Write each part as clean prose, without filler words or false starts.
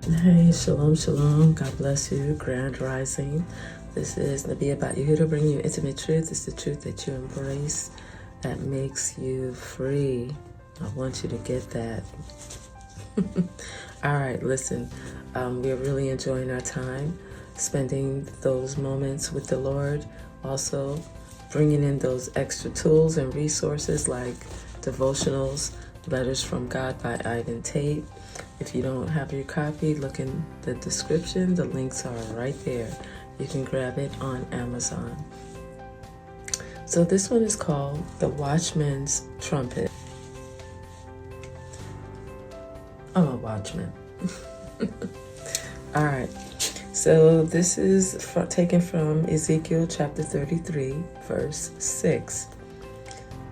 Hey, shalom, shalom. God bless you. Grand rising. This is Nabiyah here to bring you intimate truth. It's the truth that you embrace that makes you free. I want you to get that. All right, listen. We're really enjoying our time, spending those moments with the Lord. Also, bringing in those extra tools and resources like devotionals, Letters from God by Ivan Tate. If you don't have your copy, look in the description. The links are right there. You can grab it on Amazon. So this one is called The Watchman's Trumpet. I'm a watchman. All right. So this is taken from Ezekiel chapter 33, verse 6.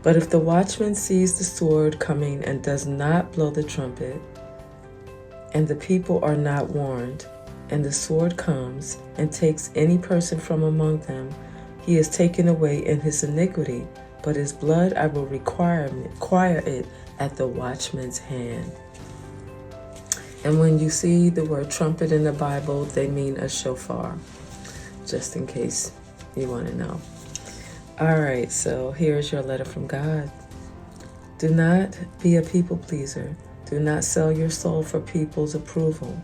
But if the watchman sees the sword coming and does not blow the trumpet, and the people are not warned, and the sword comes and takes any person from among them, he is taken away in his iniquity, but his blood I will require it at the watchman's hand. And when you see the word trumpet in the Bible, they mean a shofar, just in case you want to know. All right, so here's your letter from God. Do not be a people pleaser. Do not sell your soul for people's approval.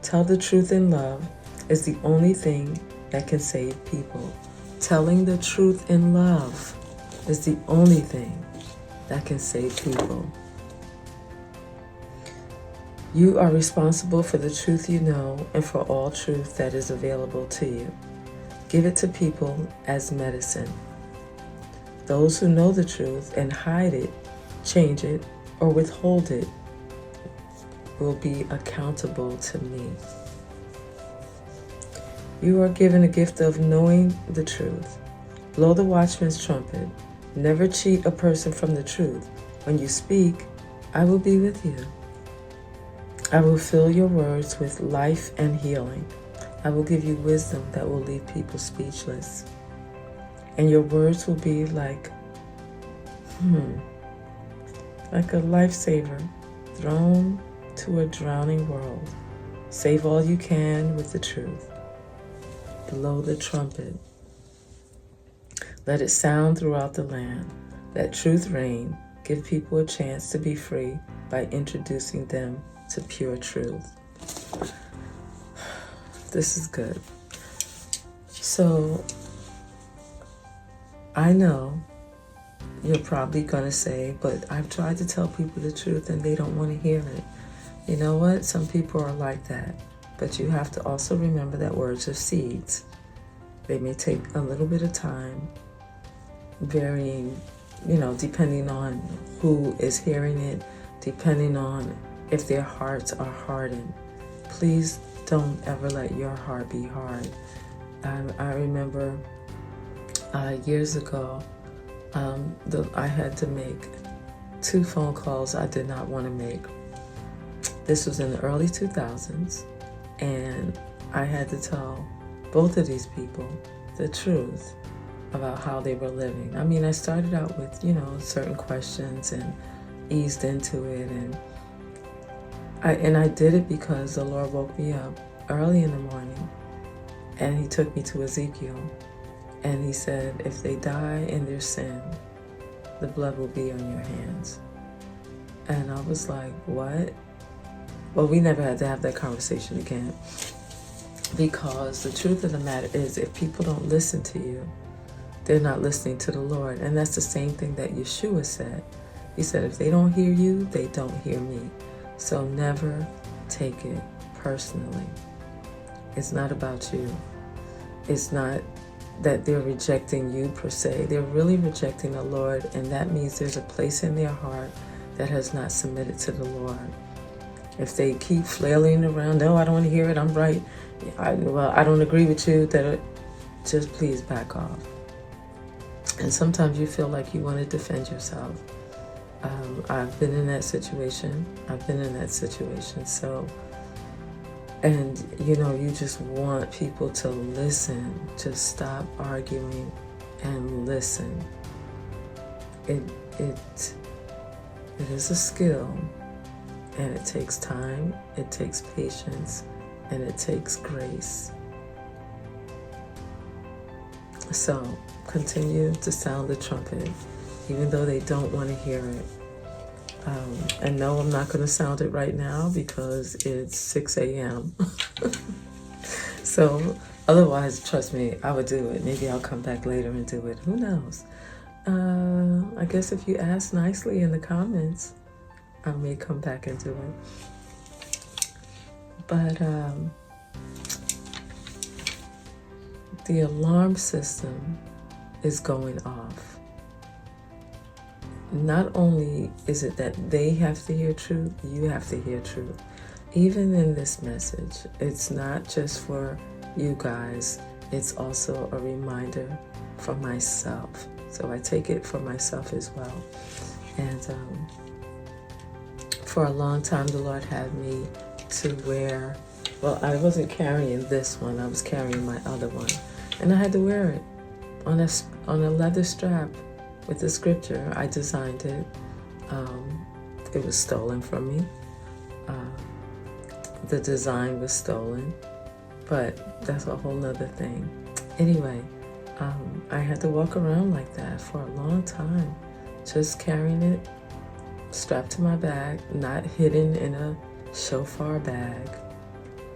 Tell the truth in love is the only thing that can save people. Telling the truth in love is the only thing that can save people. You are responsible for the truth you know and for all truth that is available to you. Give it to people as medicine. Those who know the truth and hide it, change it, or withhold it will be accountable to me. You are given a gift of knowing the truth. Blow the watchman's trumpet. Never cheat a person from the truth. When you speak, I will be with you. I will fill your words with life and healing. I will give you wisdom that will leave people speechless. And your words will be like a lifesaver thrown to a drowning world. Save all you can with the truth. Blow the trumpet. Let it sound throughout the land. Let truth reign. Give people a chance to be free by introducing them to pure truth. This is good. So, I know you're probably going to say, but I've tried to tell people the truth and they don't want to hear it. You know what? Some people are like that. But you have to also remember that words are seeds. They may take a little bit of time, varying, depending on who is hearing it, depending on if their hearts are hardened. Please don't ever let your heart be hard. I remember years ago, I had to make 2 phone calls I did not want to make. This was in the early 2000s, and I had to tell both of these people the truth about how they were living. I mean, I started out with, certain questions and eased into it, and I did it because the Lord woke me up early in the morning, and he took me to Ezekiel. And he said, if they die in their sin, the blood will be on your hands. And I was like, what? Well, we never had to have that conversation again. Because the truth of the matter is, if people don't listen to you, they're not listening to the Lord. And that's the same thing that Yeshua said. He said, if they don't hear you, they don't hear me. So never take it personally. It's not about you. It's not that they're rejecting you per se. They're really rejecting the Lord, and that means there's a place in their heart that has not submitted to the Lord. If they keep flailing around, no, I don't want to hear it, I'm right. I don't agree with you, just please back off. And sometimes you feel like you want to defend yourself. I've been in that situation. So, and you just want people to listen. Just stop arguing and listen. It is a skill And it takes time, it takes patience, and it takes grace. So continue to sound the trumpet, even though they don't want to hear it. And no, I'm not going to sound it right now because it's 6 a.m. So otherwise, trust me, I would do it. Maybe I'll come back later and do it. Who knows? I guess if you ask nicely in the comments, I may come back and do it. But the alarm system is going off. Not only is it that they have to hear truth, you have to hear truth. Even in this message, it's not just for you guys, it's also a reminder for myself. So I take it for myself as well. And for a long time, the Lord had me to wear, well, I wasn't carrying this one, I was carrying my other one. And I had to wear it on a leather strap with the scripture. I designed it. It was stolen from me. The design was stolen, but that's a whole nother thing. Anyway, I had to walk around like that for a long time, just carrying it strapped to my back, not hidden in a shofar bag.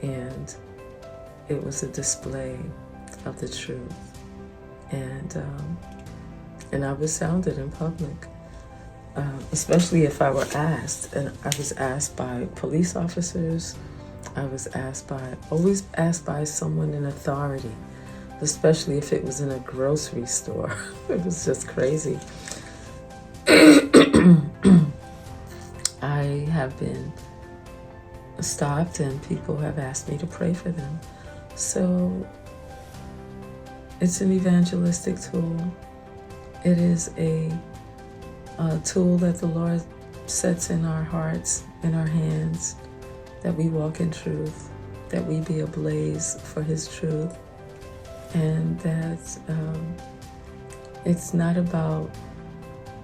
And it was a display of the truth. And I would sound it in public, especially if I were asked. And I was asked by police officers. I was always asked by someone in authority, especially if it was in a grocery store. It was just crazy. I have been stopped and people have asked me to pray for them. So it's an evangelistic tool. It is a tool that the Lord sets in our hearts, in our hands, that we walk in truth, that we be ablaze for His truth, and that it's not about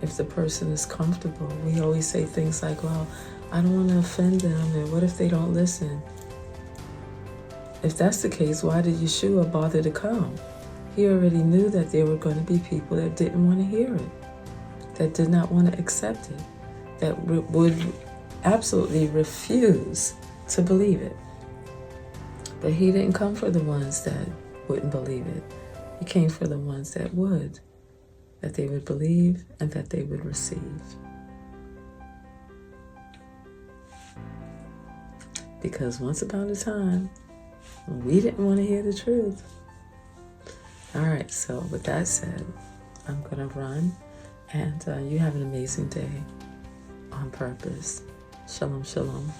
if the person is comfortable. We always say things like, well, I don't want to offend them, and what if they don't listen? If that's the case, why did Yeshua bother to come? He already knew that there were going to be people that didn't want to hear it, that did not want to accept it, that would absolutely refuse to believe it. But He didn't come for the ones that wouldn't believe it. He came for the ones that would, that they would believe and that they would receive. Because once upon a time, we didn't want to hear the truth. All right, so with that said, I'm going to run, and you have an amazing day on purpose. Shalom, shalom.